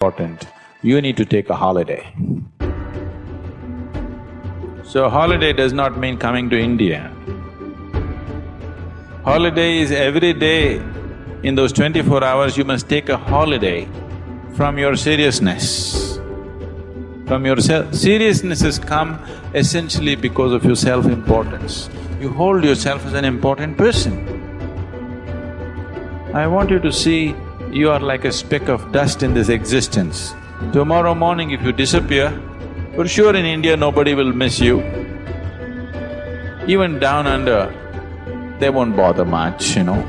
important, you need to take a holiday. So holiday does not mean coming to India. Holiday is every day, in those 24 hours you must take a holiday from your seriousness. From your seriousness has come essentially because of your self-importance. You hold yourself as an important person. I want you to see you are like a speck of dust in this existence. Tomorrow morning if you disappear, for sure in India nobody will miss you. Even down under, they won't bother much, you know.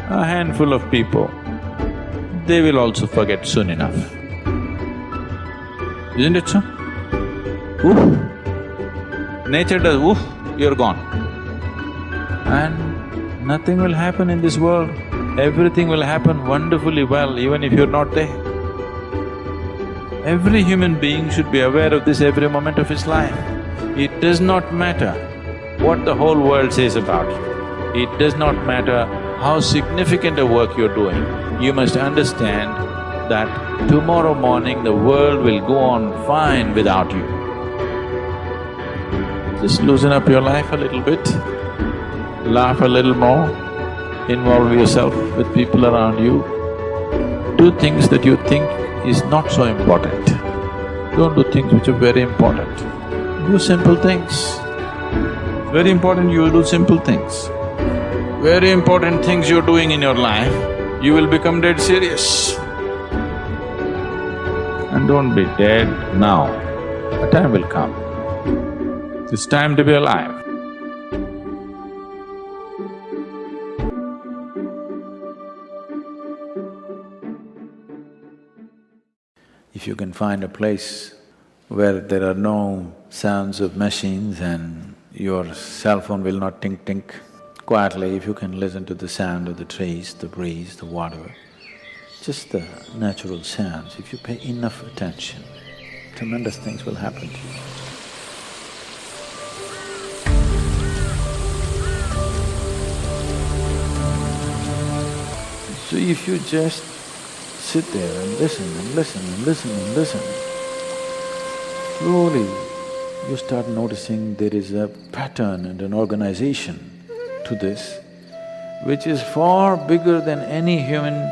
A handful of people, they will also forget soon enough. Isn't it so? Oof! Nature does oof, you're gone. And nothing will happen in this world. Everything will happen wonderfully well even if you're not there. Every human being should be aware of this every moment of his life. It does not matter what the whole world says about you. It does not matter how significant a work you're doing. You must understand that tomorrow morning the world will go on fine without you. Just loosen up your life a little bit, laugh a little more, involve yourself with people around you. Do things that you think is not so important. Don't do things which are very important. Do simple things. Very important you will do simple things. Very important things you're doing in your life, you will become dead serious. And don't be dead now, a time will come. It's time to be alive. If you can find a place where there are no sounds of machines and your cell phone will not tink-tink, quietly if you can listen to the sound of the trees, the breeze, the water, just the natural sounds, if you pay enough attention, tremendous things will happen to you. So if you just sit there and listen and listen and listen and listen, slowly you start noticing there is a pattern and an organization to this, which is far bigger than any human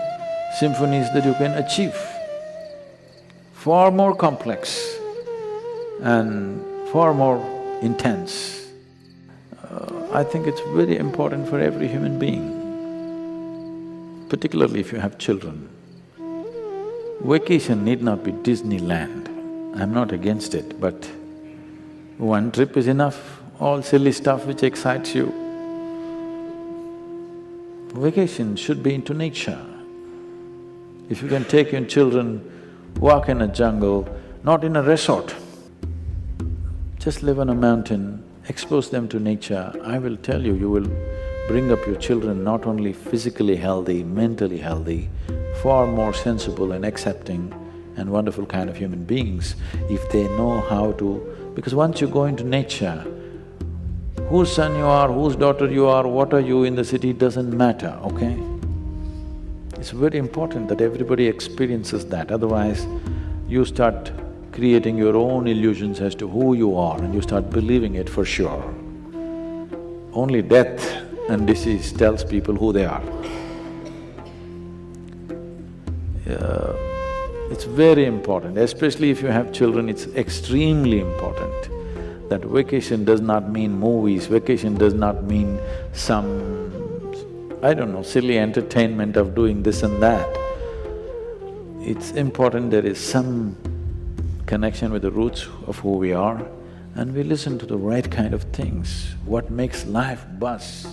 symphonies that you can achieve, far more complex and far more intense. I think it's very important for every human being, particularly if you have children. Vacation need not be Disneyland, I'm not against it, but one trip is enough, all silly stuff which excites you. Vacation should be into nature. If you can take your children, walk in a jungle, not in a resort, just live on a mountain, expose them to nature, I will tell you, you will bring up your children not only physically healthy, mentally healthy, far more sensible and accepting and wonderful kind of human beings if they know how to… Because once you go into nature, whose son you are, whose daughter you are, what are you in the city doesn't matter, okay? It's very important that everybody experiences that, otherwise you start creating your own illusions as to who you are and you start believing it for sure. Only death and disease tells people who they are. It's very important, especially if you have children, it's extremely important that vacation does not mean movies, vacation does not mean some, I don't know, silly entertainment of doing this and that. It's important there is some connection with the roots of who we are and we listen to the right kind of things, what makes life buzz.